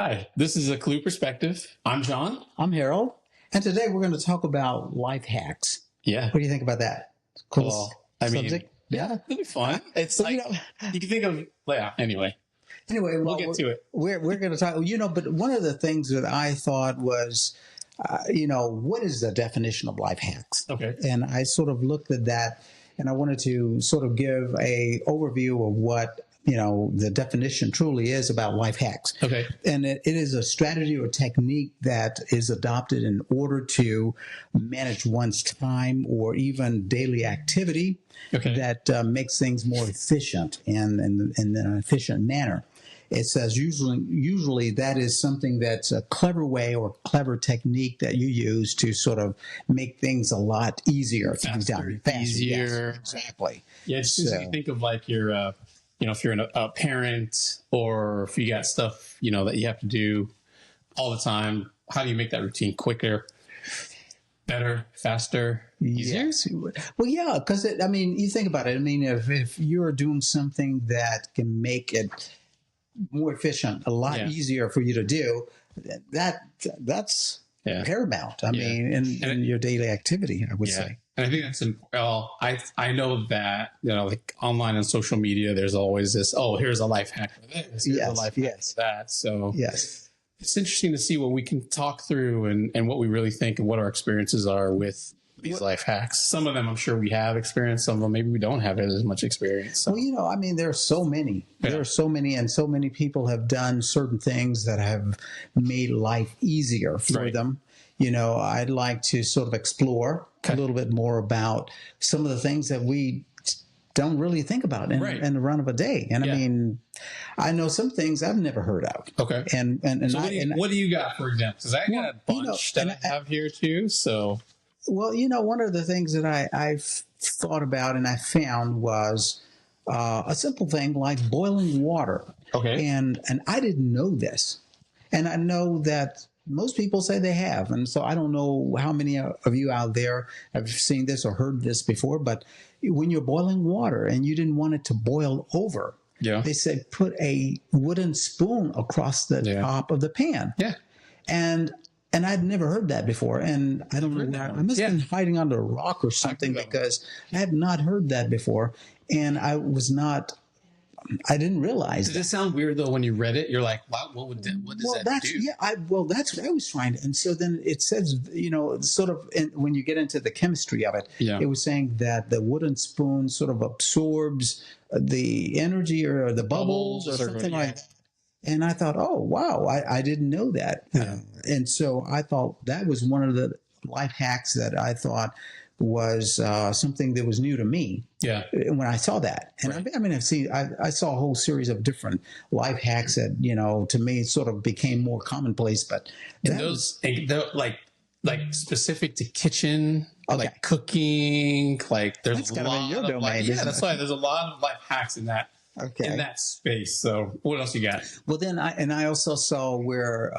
Hi, this is a Lew Perspective. I'm John. I'm Harold, and today we're going to talk about life hacks. Yeah. What do you think about that? Cool Well, I mean, subject? yeah, it'll be fun. It's So, like, you can think of, yeah, anyway, anyway, we'll get to it. We're going to talk, but one of the things that I thought was, what is the definition of life hacks? Okay. And I sort of looked at that, and I wanted to sort of give a overview of what the definition truly is about life hacks. Okay. And it is a strategy or technique that is adopted in order to manage one's time or even daily activity that makes things more efficient and in an efficient manner. It says usually that is something that's a clever way or clever technique that you use to sort of make things a lot easier to be done. Faster, easier. Yes, exactly. Yeah, it's just you think of like your, if you're a parent or if you got stuff, that you have to do all the time, how do you make that routine quicker, better, faster, easier? Yes. Well, yeah, because you think about it. I mean, if you're doing something that can make it more efficient, a lot easier for you to do, that's paramount. I mean, in your daily activity, I would say. And I think that's well. I know that like online and social media, there's always this. Oh, here's a life hack for this. Here's a life hack for that. So it's interesting to see what we can talk through and what we really think and what our experiences are with these life hacks. Some of them I'm sure we have experience. Some of them maybe we don't have as much experience. So. Well, there are so many. Yeah. There are so many, and so many people have done certain things that have made life easier for them. I'd like to sort of explore a little bit more about some of the things that we don't really think about in the run of a day. And I know some things I've never heard of. Okay. And so what do you got, for example? Because I got a bunch that I have here too. So. Well, one of the things that I've thought about and I found was a simple thing like boiling water. Okay. And I didn't know this. And I know that most people say they have. And so I don't know how many of you out there have seen this or heard this before, but when you're boiling water and you didn't want it to boil over, they said put a wooden spoon across the top of the pan. Yeah. And I'd never heard that before. And I don't know. I must have been hiding under a rock or something because I had not heard that before. And I didn't realize Did it sound weird, though, when you read it? You're like, wow, what does that do? Yeah, that's what I was trying to. And so then it says, sort of when you get into the chemistry of it, it was saying that the wooden spoon sort of absorbs the energy or the bubbles or something like that. And I thought, oh, wow, I didn't know that. Yeah. And so I thought that was one of the life hacks that I thought was something that was new to me. Yeah. When I saw that. And I saw a whole series of different life hacks that, to me sort of became more commonplace. But like specific to kitchen, like cooking, like there's a lot your of domain, that's why there's a lot of life hacks in that. In that space. So what else you got? Well, then I also saw where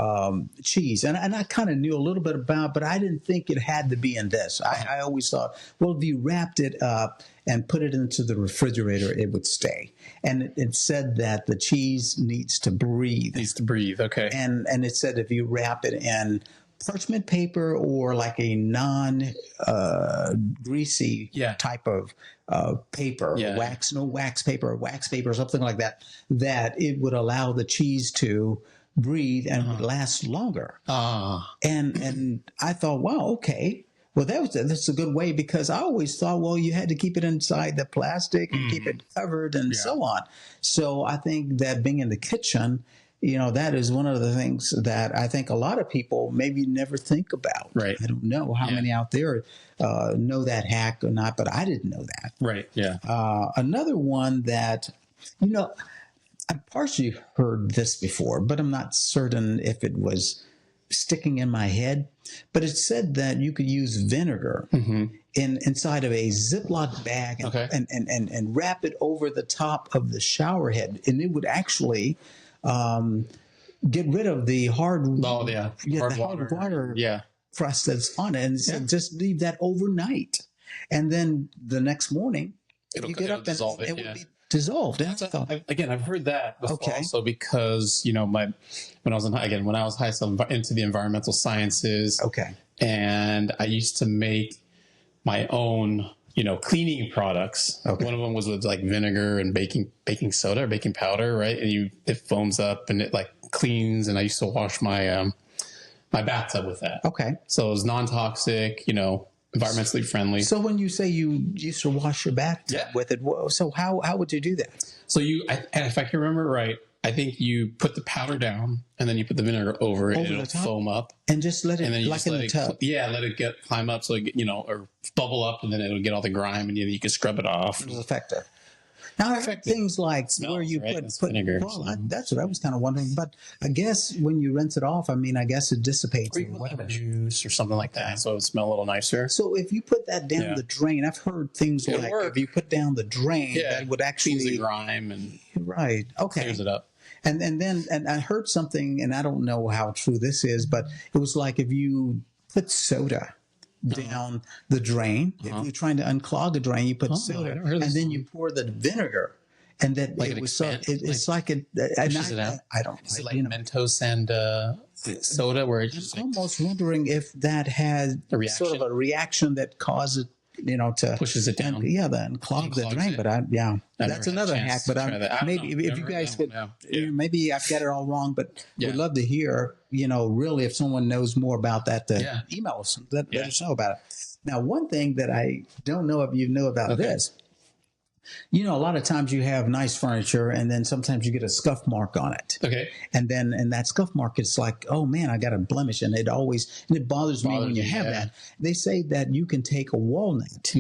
cheese, and I kind of knew a little bit about, but I didn't think it had to be in this. I always thought, well, if you wrapped it up and put it into the refrigerator, it would stay. And it said that the cheese needs to breathe. Okay. And it said if you wrap it in parchment paper or like a non-greasy type of paper, wax paper or something like that, that it would allow the cheese to breathe and would last longer. And I thought, wow, okay. Well, that's a good way because I always thought, well, you had to keep it inside the plastic and keep it covered and so on. So I think that being in the kitchen, that is one of the things that I think a lot of people maybe never think about. Right. I don't know how many out there know that hack or not, but I didn't know that. Right. Yeah. Another one that, I partially heard this before, but I'm not certain if it was sticking in my head. But it said that you could use vinegar inside of a Ziploc bag and wrap it over the top of the shower head, and it would actually get rid of the hard water crust that's on it, and just leave that overnight, and then the next morning you get up and it would be dissolved. Again, I've heard that before also because, when I was high school, into the environmental sciences. Okay. And I used to make my own, cleaning products. Okay. One of them was with like vinegar and baking soda or baking powder, right? And it foams up and it like cleans. And I used to wash my my bathtub with that. Okay. So it was non-toxic, environmentally friendly. So when you say you used to wash your bathtub with it, so how would you do that? So and if I can remember right, I think you put the powder down and then you put the vinegar over it and it'll foam up. And just let it, and then like in the tub. Let it climb up so it, or bubble up and then it'll get all the grime and you can scrub it off. It was effective. Now, I heard things like where you put vinegar. Well, that's what I was kind of wondering. But I guess when you rinse it off, I guess it dissipates. Or you put juice or something like that, so it would smell a little nicer. So if you put that down the drain, I've heard things like if you put down the drain, that would actually cleans the grime and clears it up. And then I heard something, and I don't know how true this is, but it was like if you put soda down the drain. If you're trying to unclog a drain, you put soda, and then you pour the vinegar, and that like it was it's like it pushes it out. I don't. Is it like Mentos and soda, where it's just almost wondering if that has sort of a reaction that causes to pushes it down. Then clog the drain. It. But that's another hack. But maybe if you guys could, maybe I've got it all wrong. But we'd love to hear, really if someone knows more about that, email us. Let us know about it. Now, one thing that I don't know if you know about this. A lot of times you have nice furniture and then sometimes you get a scuff mark on it. Okay. And that scuff mark is like, oh man, I got a blemish. And it bothers me when you have that. They say that you can take a walnut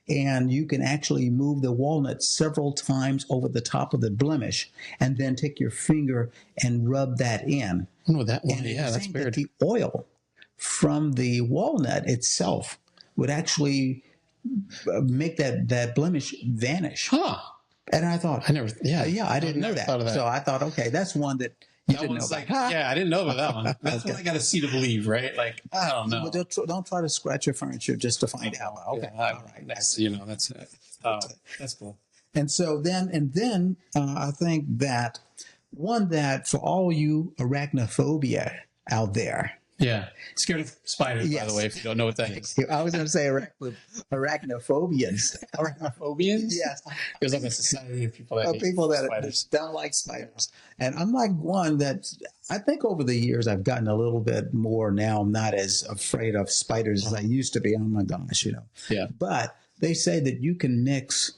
and you can actually move the walnut several times over the top of the blemish and then take your finger and rub that in. Oh, that one. Yeah, that's weird. The oil from the walnut itself would actually make that blemish vanish. And I thought, I didn't know that. So I thought, okay, that's one that you didn't know about. I didn't know about that one. That's what I got to see to believe, right? Like, I don't know. Well, don't try to scratch your furniture just to find out. Okay, all right. That's it. That's cool. And so then I think that one that for all you arachnophobia out there. Yeah. Scared of spiders, by the way, if you don't know what that is. I was going to say arachnophobians. Arachnophobians? Yes. There's like a society of people that don't like spiders. And I'm like one that I think over the years I've gotten a little bit more now. I'm not as afraid of spiders as I used to be. Oh my gosh, Yeah. But they say that you can mix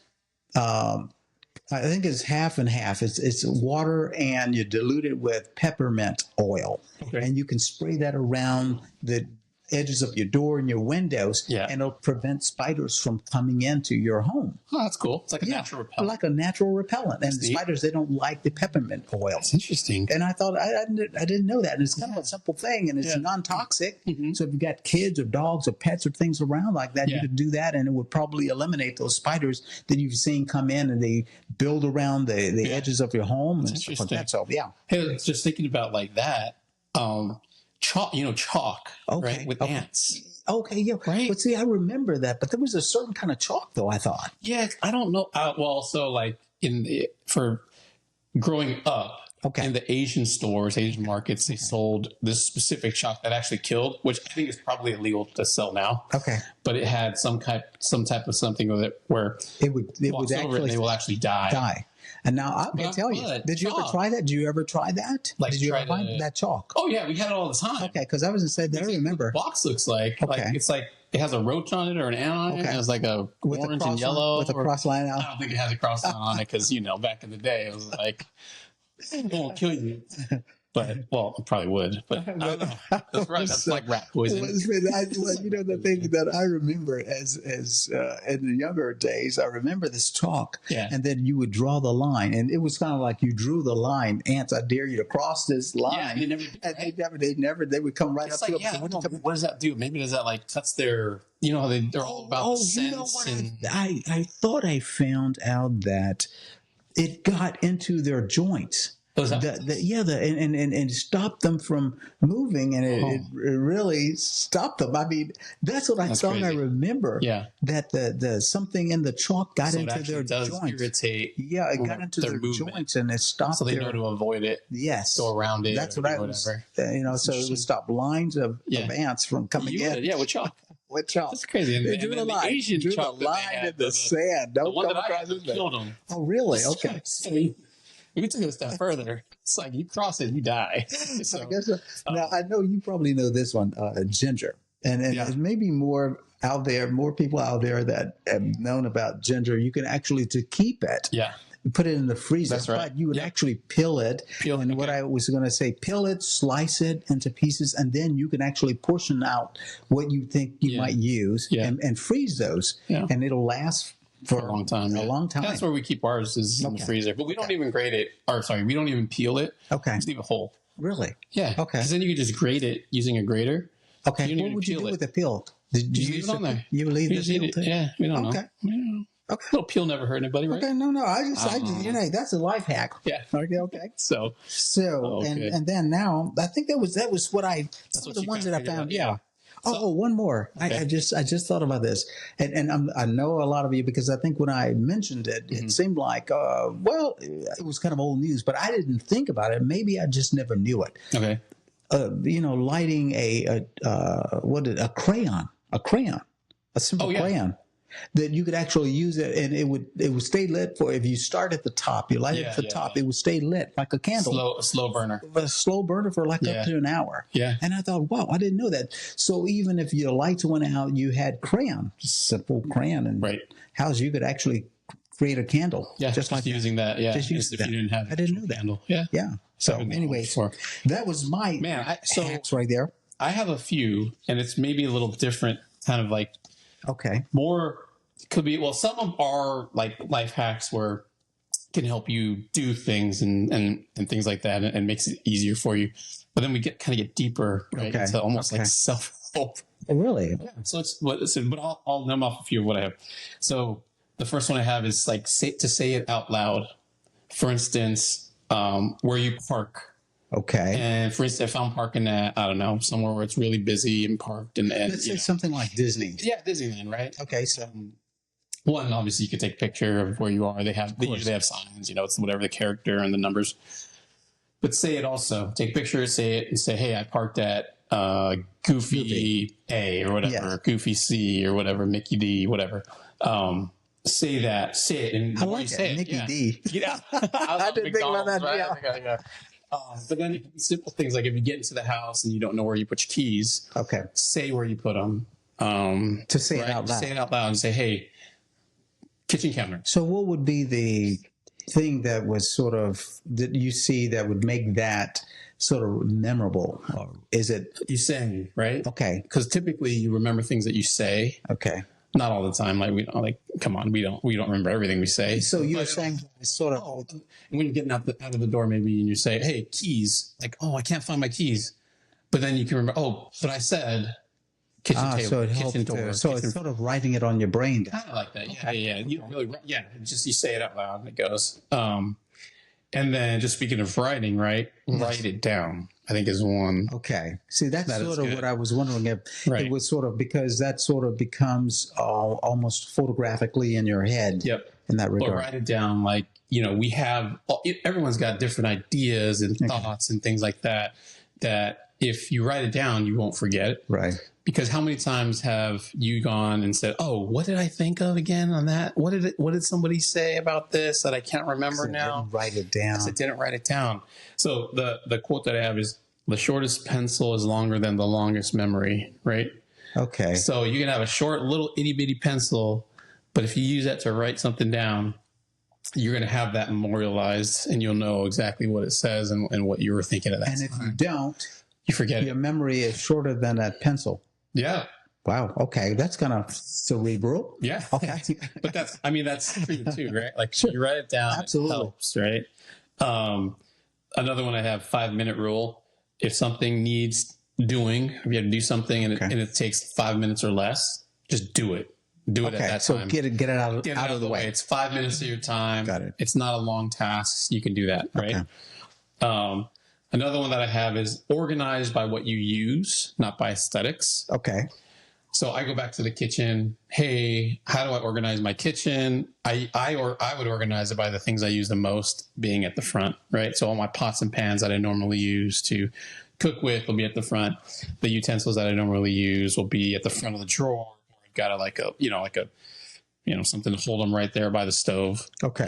I think it's half and half. It's water and you dilute it with peppermint oil. Okay. And you can spray that around the edges of your door and your windows, and it'll prevent spiders from coming into your home. Oh, that's cool. It's like a natural repellent. Like a natural repellent. And the spiders, they don't like the peppermint oil. That's interesting. And I thought, I didn't know that. And it's kind of a simple thing, and it's non-toxic. Mm-hmm. So if you've got kids or dogs or pets or things around like that, you could do that, and it would probably eliminate those spiders that you've seen come in and they build around the edges of your home. That's interesting. Like that. So, Hey, just thinking about like that, chalk, right, with ants. Okay, yeah. Right. But see, I remember that, but there was a certain kind of chalk, though, I thought. Yeah, I don't know. So like for growing up, in the Asian stores, Asian markets, they sold this specific chalk that actually killed, which I think is probably illegal to sell now. Okay. But it had some type of something with it where it would actually they will actually die. And now I can tell you, did you ever try that? Did you ever try that? Like, did you ever find that chalk? Oh yeah, we had it all the time. Okay, because I was going to say that I remember. What the box looks like. Okay. Like it's like it has a roach on it or an ant on it. It has like a orange and yellow with a cross line out. I don't think it has a cross line on it because back in the day it was like it won't kill you. But it probably would. But I don't know. That's right. That's like rat poison. The thing that I remember as in the younger days, I remember this chalk, and then you would draw the line, and it was kind of like you drew the line. Ants, I dare you to cross this line. Yeah, they would come right up to it. What does that do? Maybe does that like touch their? They're all about scents. I thought I found out that it got into their joints. And stop them from moving, and it really stopped them. I mean, that's what I thought. Crazy. I remember that the something in the chalk got into their joints. Irritate. Yeah, it got into their joints, and it stopped. So they know to avoid it. Yes, go around it. That's what I was. So it would stop lines of ants from coming in. Yeah, with chalk. With chalk. That's crazy. And, they drew the line. Asian drew chalk the line in the sand. Don't come across it killed them. Oh, really? Okay. We took it a step further. It's like you cross it, you die. So, now I know you probably know this one, ginger, and there's maybe more out there, more people out there that have known about ginger. You can actually to keep it. Yeah. Put it in the freezer. That's right. But you would actually peel it. What I was going to say, peel it, slice it into pieces, and then you can actually portion out what you think you might use and freeze those. Yeah. And it'll last for a long time. A long time. That's where we keep ours is in the freezer. But we don't even grate it. We don't even peel it. Okay. Just leave it whole. Really? Yeah. Okay. Because then you can just grate it using a grater. Okay. What would you do with the peel? Did you leave it on there? You leave the peel too? Yeah. We don't know. Okay. Okay. A little peel never hurt anybody, right? Okay, no. I just, that's a life hack. Yeah. Okay. So, and then now, I think that was what that's the ones that I found. Yeah. So, one more. Okay. I just thought about this, and I know a lot of you because I think when I mentioned it, it seemed like, it was kind of old news, but I didn't think about it. Maybe I just never knew it. Okay. Lighting a crayon, a simple crayon. That you could actually use it, and it would stay lit for if you start at the top. You light it at the top, it would stay lit like a candle. Slow burner. A slow burner for like up to an hour. Yeah. And I thought, wow, I didn't know that. So even if your lights went out, you had crayon, just simple crayon, and house you could actually create a candle. Yeah, just like using that. Yeah, just use if you didn't have. I didn't know that. Candle. Yeah. Yeah. So anyway, that was my hacks right there. I have a few, and it's maybe a little different, kind of like. Okay. More could be, some of them are like life hacks where can help you do things and things like that and makes it easier for you. But then we get deeper, right? Okay. Into almost like self-help. Oh, really? Yeah. So but I'll name off a few of what I have. So the first one I have is like to say it out loud. For instance, where you park. Okay. And for instance, if I'm parking at, I don't know, somewhere where it's really busy and parked and let's say something like Disney. Yeah, Disneyland, right? Okay. So one, obviously you could take a picture of where you are. They usually have signs, it's whatever the character and the numbers. But say it also. Take a picture, say it, and say, hey, I parked at Goofy A or whatever, Goofy C or whatever, Mickey D, whatever. Say it. And I like it, Mickey D. Yeah. I didn't think about that. Right? Yeah. But then simple things like if you get into the house and you don't know where you put your keys, say where you put them. To say it out loud. Say it out loud and say, hey, kitchen counter. So what would be the thing that was sort of that you see that would make that sort of memorable? Or is it you saying, right? Okay. Because typically you remember things that you say. Okay. Not all the time. Come on, we don't remember everything we say. So you're saying sort of when you're getting out of the door, maybe, and you say, "Hey, keys!" Like, "Oh, I can't find my keys," but then you can remember. Oh, but I said kitchen table, so it kitchen door. So it's sort of writing it on your brain. Kind of like that. Yeah, yeah. You don't really. Yeah, just you say it out loud and it goes. And then just speaking of writing, right? Yes. Write it down. I think is one. Okay. See, that's sort of what I was wondering if it was sort of because that sort of becomes almost photographically in your head. Yep. In that regard. Or write it down like, we have, everyone's got different ideas and thoughts and things like that, that if you write it down, you won't forget it. Right. Because how many times have you gone and said, "Oh, what did I think of again on that? What did somebody say about this that I can't remember now?" Didn't write it down. I didn't write it down. So the quote that I have is, "The shortest pencil is longer than the longest memory." Right? Okay. So you can have a short little itty bitty pencil, but if you use that to write something down, you're going to have that memorialized, and you'll know exactly what it says and what you were thinking of that. And if you don't, you forget your memory is shorter than that pencil. Yeah. Wow. Okay. That's kind of cerebral. Yeah. Okay. But that's true too, right? Like you write it down. Absolutely. It helps, right? Another one I have 5-minute rule. If something needs doing, if you have to do something and it takes 5 minutes or less, just do it. Do it at that time. So get it out of the way. It's 5 minutes of your time. Got it. It's not a long task. You can do that, right? Another one that I have is organized by what you use, not by aesthetics. Okay. So I go back to the kitchen. Hey, how do I organize my kitchen? I would organize it by the things I use the most being at the front, right? So all my pots and pans that I normally use to cook with will be at the front. The utensils that I normally use will be at the front of the drawer. I've got something to hold them right there by the stove. Okay.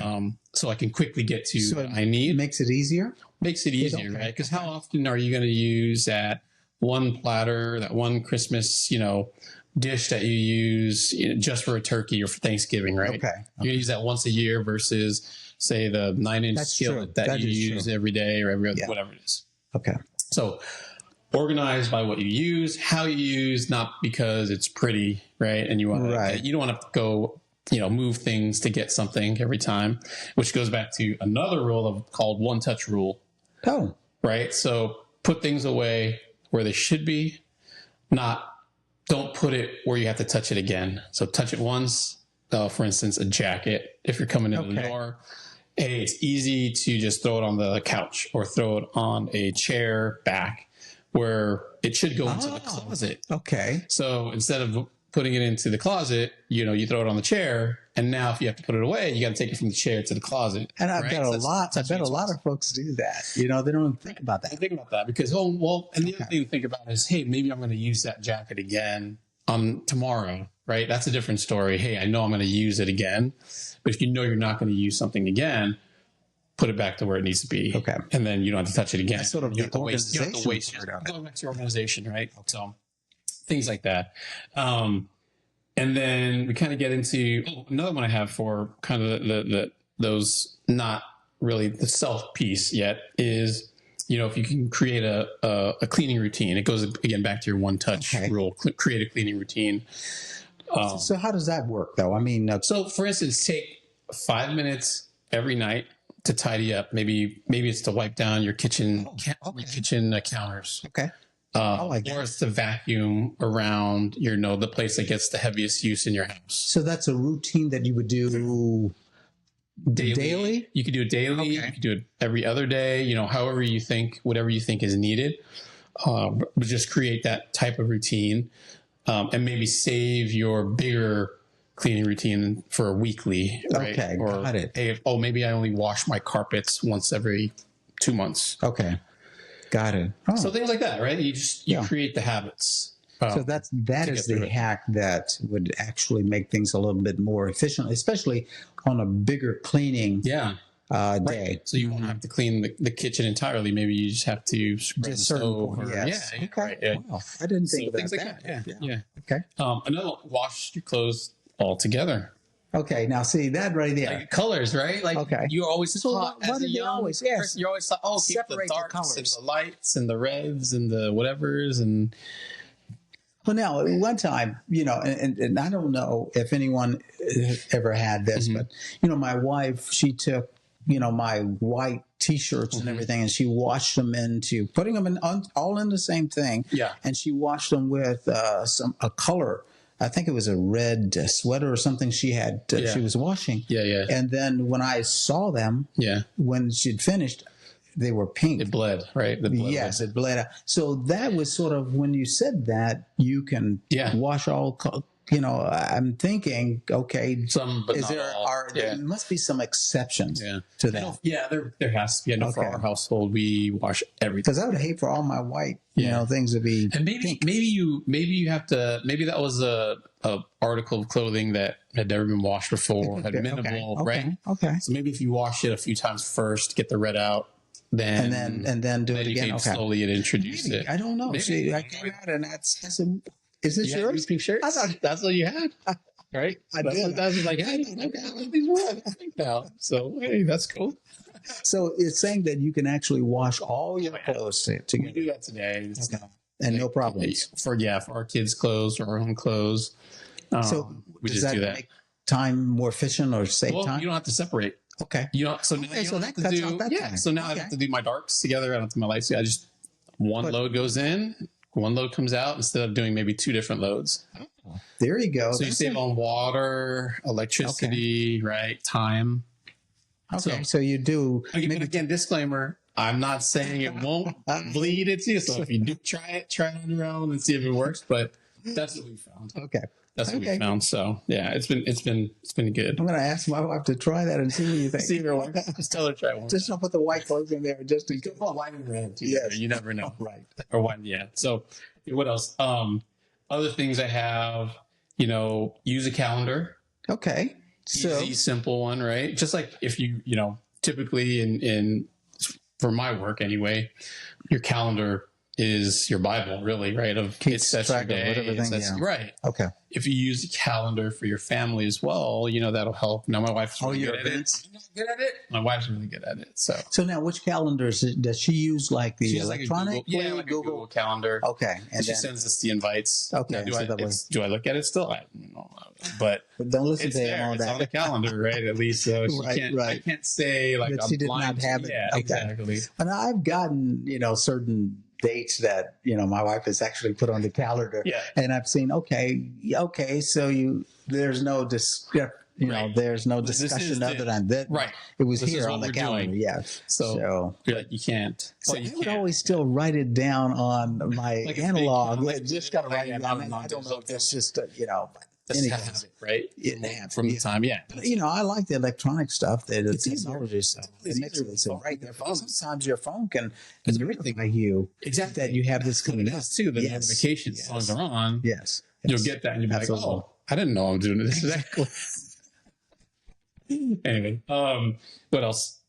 So I can quickly get to what I need. Makes it easier? Makes it easier, right? Because how often are you going to use that one platter, that one Christmas, dish that you use just for a turkey or for Thanksgiving, right? Okay. You're going to use that once a year versus, say, the 9-inch skillet that you use every day or whatever it is. Okay. So organized by what you use, how you use, not because it's pretty, right? And you don't want to go, move things to get something every time, which goes back to another rule called one touch rule. Oh. Right. So put things away where they should be, don't put it where you have to touch it again. So touch it once, for instance, a jacket. If you're coming in the door, hey, it's easy to just throw it on the couch or throw it on a chair back where it should go into the closet. Okay. So instead of putting it into the closet, you throw it on the chair. And now if you have to put it away, you got to take it from the chair to the closet. And I bet a lot of folks do that. They don't even think about that. I think about that because, and the other thing to think about is, hey, maybe I'm going to use that jacket again tomorrow, right? That's a different story. Hey, I know I'm going to use it again. But if you know you're not going to use something again, put it back to where it needs to be. Okay. And then you don't have to touch it again. That's sort of you don't have to waste Go back to your organization, right? Okay. So things like that. And then we kind of get into another one I have for kind of those not really the self piece yet is, if you can create a cleaning routine. It goes again back to your one touch rule. Create a cleaning routine. So how does that work though? I mean, so for instance, take 5 minutes every night to tidy up. Maybe it's to wipe down your kitchen counters. Okay. I like or it's to vacuum around the place that gets the heaviest use in your house. So that's a routine that you would do daily? You could do it daily. Okay. You could do it every other day, whatever you think is needed. But just create that type of routine and maybe save your bigger cleaning routine for a weekly, right? Okay, got it. Maybe I only wash my carpets once every 2 months. Okay. Got it. Oh. So things like that, right? You create the habits. So that is the hack that would actually make things a little bit more efficient, especially on a bigger cleaning day. Right. So you won't have to clean the kitchen entirely. Maybe you just have to spread the stove. Yes. Okay. Right, yeah. Wow. I didn't think about things that. Like that. Yeah. Okay. Another one, wash your clothes all together. Okay, now see that right there. Like colors, right? Like you're always taught as a young person, you're always thought, keep the darks and the lights and the reds and the whatevers and. Well, now one time, and I don't know if anyone ever had this, but my wife, she took my white T-shirts and everything, and she washed them into putting them all in the same thing. Yeah, and she washed them with a color. I think it was a red sweater or something she had. She was washing. Yeah. And then when I saw them, when she'd finished, they were pink. It bled, right? Yes, it bled out. So that was sort of when you said that you can wash all. I'm thinking, okay, some, but not all. There must be some exceptions to that. Yeah, there has to be. For our household, we wash everything. Because I would hate for all my white, things to be. And maybe you have to. Maybe that was a article of clothing that had never been washed before, had minimal, right? Okay. So maybe if you wash it a few times first, get the red out. Then and then do it again. You slowly introduce it. I don't know. See, I came out and that's is this yours? Pink shirts? I thought that's what you had, right? I did. That's like, hey, these ones I think now. So hey, that's cool. So it's saying that you can actually wash all your clothes together. We do that today, and no problems for our kids' clothes or our own clothes. So we just do that. Make time more efficient or save time? You don't have to separate. Okay. So now I have to do my darks together. I don't have to do my lights. I just load goes in, one load comes out instead of doing maybe two different loads. There you go. So you save on water, electricity, right? Time. Okay. So you do. Again, disclaimer: I'm not saying it won't bleed into you. So if you do try it on your own and see if it works. But that's what we found. Okay. That's what we found. So yeah, it's been good. I'm going to ask my wife to try that and see what you think. See if it works. Just tell her to try one. Just don't put the white clothes in there. Just to get white and red. Yes. You never know. Right. Or one. Yeah. So what else? Other things I have, use a calendar. Okay. Easy, simple one, right? Just like if you typically in for my work anyway, your calendar is your Bible, really, right? It sets your day. Right. Okay. If you use a calendar for your family as well, that'll help. Now, my wife's really good at it. My wife's really good at it. So now, which calendars does she use? Like the electronic? Like a Google Calendar. Okay. And she sends us the invites. Okay. Now, do I look at it still? I don't know. But don't listen to him on that. It's on the calendar, right? At least so I can't say like that she did not have it. Yeah, okay. Exactly. And I've gotten certain dates that my wife has actually put on the calendar, and I've seen okay, so there's no there's no discussion other than that. Right, it was here on the calendar. Yeah, so you can't. So I would always still write it down on my analog. Just got to write it down. I don't know if that's just right? From the time, I like the electronic stuff. The technology stuff. It makes it right there. Sometimes your phone can notify you that you have this coming up too. The notifications songs are on. Yes, you'll get that, and you'll be like, "Oh, I didn't know I'm doing this." Anyway, what else?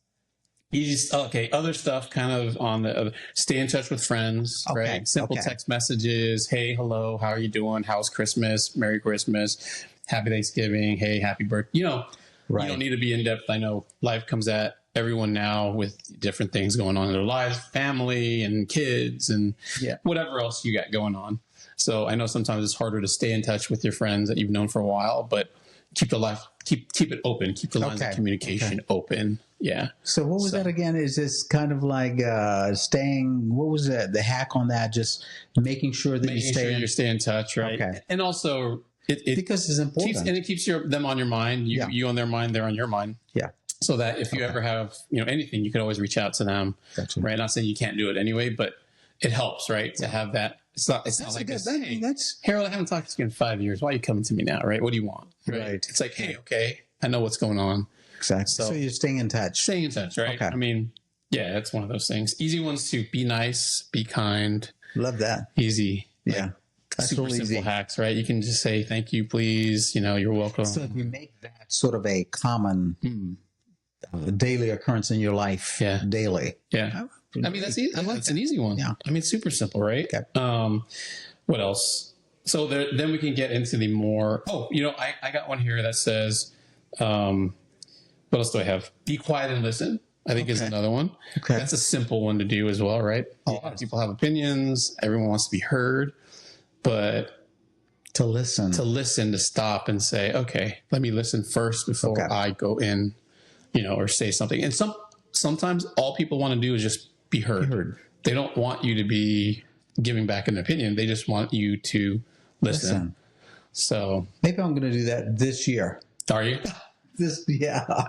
Other stuff kind of on the stay in touch with friends, right? Simple text messages. Hey, hello, how are you doing? How's Christmas? Merry Christmas. Happy Thanksgiving. Hey, happy birthday. You don't need to be in depth. I know life comes at everyone now with different things going on in their lives, family and kids and whatever else you got going on. So I know sometimes it's harder to stay in touch with your friends that you've known for a while, but keep it open. Keep the lines of communication open. Yeah. So what was that again? Is this kind of like what was the hack on that? Just making sure that you stay in touch, right? Okay. And also because it's important. It keeps them on your mind. You on their mind, they're on your mind. Yeah. So that if you ever have, anything, you can always reach out to them. Gotcha. Right. Not saying you can't do it anyway, but it helps, right? To have that. It's not like this. Hey, Harold, I haven't talked to you in 5 years. Why are you coming to me now? Right. What do you want? Right. It's like, hey, okay, I know what's going on. Exactly. So you're staying in touch. Staying in touch, right? Okay. I mean, yeah, that's one of those things. Easy ones to be nice, be kind. Love that. Easy. Yeah. Super simple hacks, right? You can just say, thank you, please. You're welcome. So if you make that sort of a common daily occurrence in your life, daily. Yeah. I mean, that's easy. That's an easy one. Yeah. I mean, super simple, right? Okay. What else? So then we can get into the more, I got one here that says, what else do I have? Be quiet and listen, I think is another one. Okay. That's a simple one to do as well, right? A lot of people have opinions. Everyone wants to be heard, but to listen, to stop and say, okay, let me listen first before I go in, or say something. And sometimes all people want to do is just be heard. They don't want you to be giving back an opinion. They just want you to listen. So maybe I'm going to do that this year. Are you? I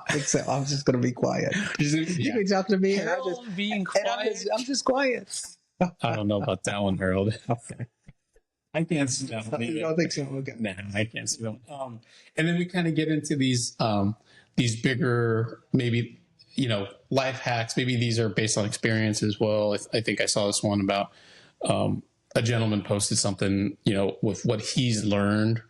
think so. I'm just going to be quiet. You can talk to me, Harold, being quiet. I'm just quiet. I don't know about that one, Harold. Okay. I can't see that one. You don't think so? Okay. Nah, I can't see that one. And then we kind of get into these bigger, maybe, life hacks. Maybe these are based on experience as well. I think I saw this one about a gentleman posted something, with what he's learned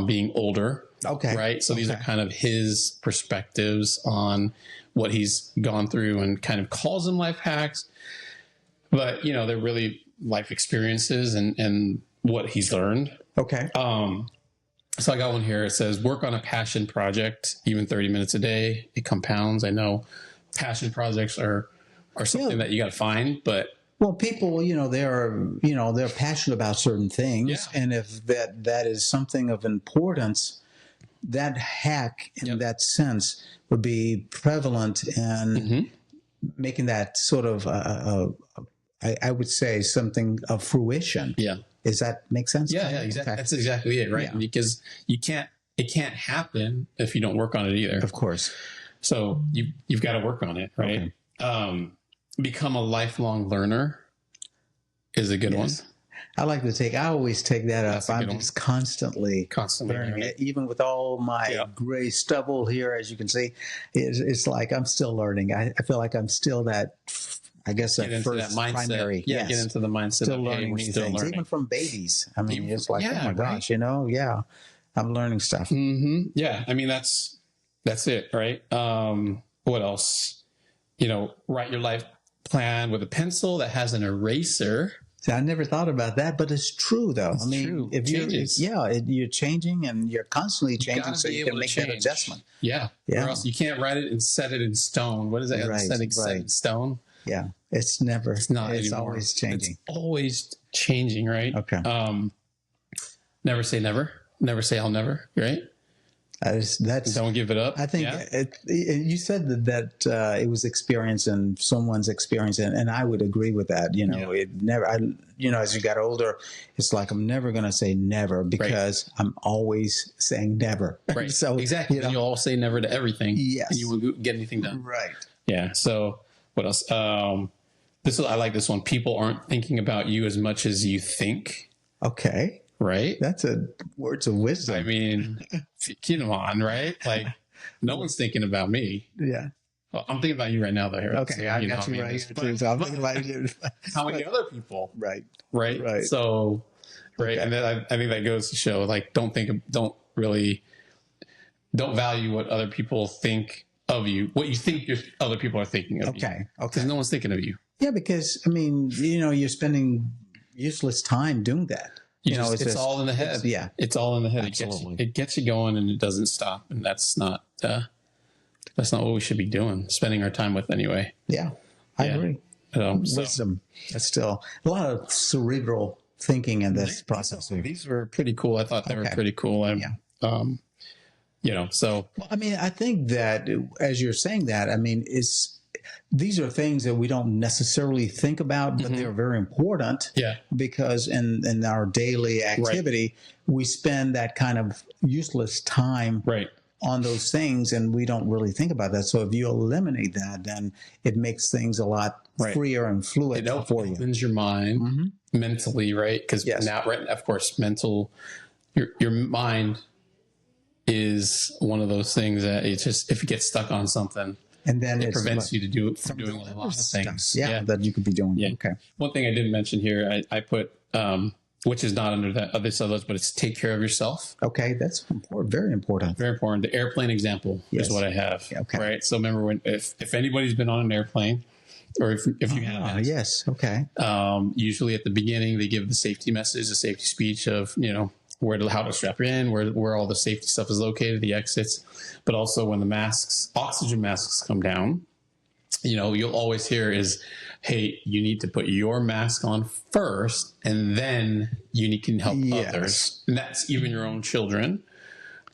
being older. Okay. Right. So these are kind of his perspectives on what he's gone through and kind of calls them life hacks. But, they're really life experiences and what he's learned. Okay. So I got one here. It says, work on a passion project, even 30 minutes a day. It compounds. I know passion projects are something that you got to find, but. Well, people, they're passionate about certain things. And if that is something of importance, that hack in that sense would be prevalent in making that sort of, I would say, something of fruition. Yeah. Does that make sense? Yeah, exactly. That's exactly it, right? Yeah. Because it can't happen if you don't work on it either. Of course. So you've got to work on it, right? Okay. become a lifelong learner is a good one. I always take that up. I'm just constantly learning. Even with all my gray stubble here, as you can see, it's like I'm still learning. I feel like I'm still that, I guess, that first primary. Get into the mindset still learning these things, learning. Even from babies. I mean, it's like, oh my gosh, I'm learning stuff. Mm-hmm. Yeah, I mean, that's it, right? What else? Write your life plan with a pencil that has an eraser. See, I never thought about that, but it's true, though. It's true. If you're changing, and you're constantly changing, so you can make that adjustment. Yeah. Or else you can't write it and set it in stone. What is that? Set in stone. Yeah, it's never. It's not. It's anymore. Always changing. It's always changing, right? Okay. Never say never. Never say I'll never. Right. Don't give it up. I think you said that it was experience and someone's experience, and I would agree with that. It never. As you got older, it's like I'm never going to say never because I'm always saying never. Right. So exactly. You all say never to everything. Yes. And you won't get anything done. Right. Yeah. So what else? I like this one. People aren't thinking about you as much as you think. Okay. Right? That's words of wisdom. I mean, come on, right? Like, no one's thinking about me. Yeah. Well, I'm thinking about you right now, though. Here, okay, I got you right here too. So I'm thinking about you. How many other people? Right. So, right, and then I think that goes to show, like, don't value what other people think of you. What you think other people are thinking of you. Okay. Because no one's thinking of you. Yeah, because I mean, you're spending useless time doing that. It's all in the head. It's all in the head. Absolutely. It gets you going, and it doesn't stop. And that's not what we should be doing. Spending our time with anyway. Yeah, I agree. Wisdom. That's still a lot of cerebral thinking in this process. These were pretty cool. I thought they were pretty cool. So. Well, I mean, I think that as you're saying that, I mean, these are things that we don't necessarily think about, but they're very important. Yeah. Because in our daily activity, we spend that kind of useless time on those things, and we don't really think about that. So if you eliminate that, then it makes things a lot freer and fluid for you. It opens your mind mentally, right? Because now, of course, your mind is one of those things that if it gets stuck on something, and then it prevents you from doing a lot of things. That you could be doing. Yeah. Okay. One thing I didn't mention here, I put, which is not under that this others, but it's take care of yourself. Okay, that's important. Very important. Very important. The airplane example is what I have. Okay. Right. So remember if anybody's been on an airplane, or if you haven't. Yes. Okay. Usually at the beginning they give the safety message, the safety speech of how to strap in, where all the safety stuff is located, the exits, but also when the oxygen masks come down, you'll always hear is, hey, you need to put your mask on first, and then you can help others. And that's even your own children.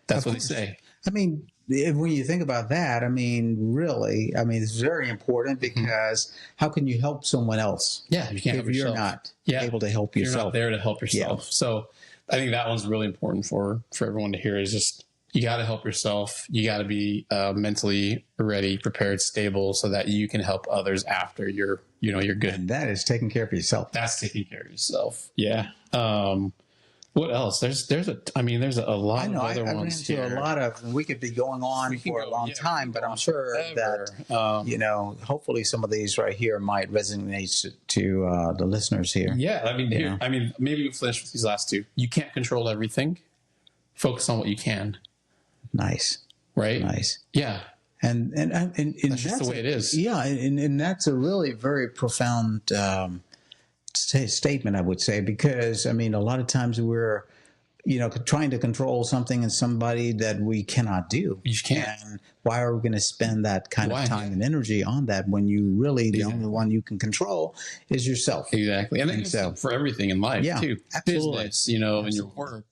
That's what they say. I mean, when you think about that, I mean, really, it's very important because how can you help someone else? Yeah, you can't help yourself. You're not able to help yourself. You're not there to help yourself. Yeah. So I think that one's really important for everyone to hear is just, you got to help yourself. You got to be mentally ready, prepared, stable so that you can help others after you're good. And that is taking care of yourself. That's taking care of yourself. Yeah. What else? There's a lot of other ones here. A lot of, we could be going on for a long time, but I'm sure that, hopefully some of these right here might resonate to the listeners here. Yeah. Maybe we'll finish with these last two. You can't control everything. Focus on what you can. Nice. Right? Nice. Yeah. And that's just the way it is. Yeah. And that's a really very profound statement, I would say, because a lot of times we're trying to control something in somebody that we cannot do. You can't. And why are we going to spend that kind of time and energy on that when you really the only one you can control is yourself? Exactly. And then so, for everything in life too. Absolutely. Business, and your work.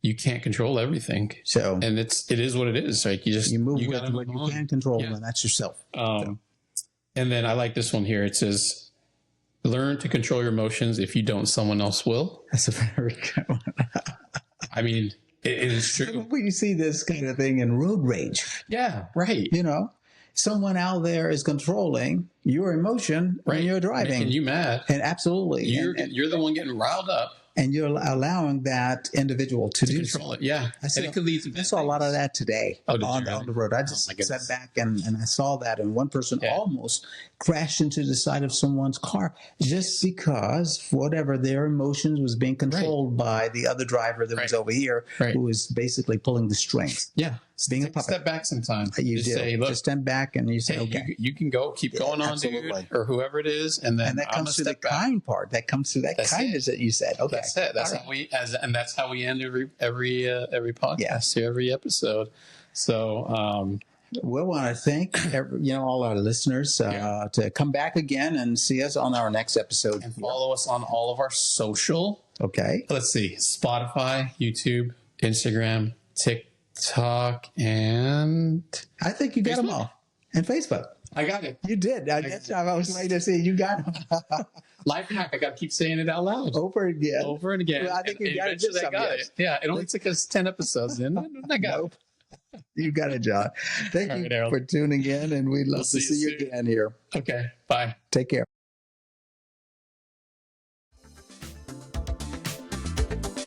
You can't control everything. So, and it is what it is. Like you move with what you can control, and that's yourself. And then I like this one here. It says, learn to control your emotions. If you don't, someone else will. That's a very good one. It is true. We see this kind of thing in road rage. Yeah, right. someone out there is controlling your emotion when you're driving. Making you mad. And absolutely. You're the one getting riled up. And you're allowing that individual to control it. Yeah. I saw a lot of that today on the road. I just sat back and I saw that. And one person almost crashed into the side of someone's car just because, for whatever, their emotions was being controlled by the other driver that was over here who was basically pulling the strings. Yeah. Being Take a step back sometimes. You just say, look, just stand back and you say, okay. You can go, keep going on, dude, or whoever it is. And then that comes to the kind part. That comes to that kindness that you said. Okay. That's it. That's how we end every podcast here, every episode. So, we want to thank all our listeners to come back again and see us on our next episode. And follow us on all of our social. Okay. Let's see. Spotify, YouTube, Instagram, TikTok, and I think you got them all. And Facebook. I got it. You did. I was waiting to see you got it. Life hack. I got to keep saying it out loud. Over and again. Well, I think you got it. I got it. Yeah. It only took us 10 episodes in. I got it. You got it, John. Thank you for tuning in, and we'd love to see you again here. Okay. Bye. Take care.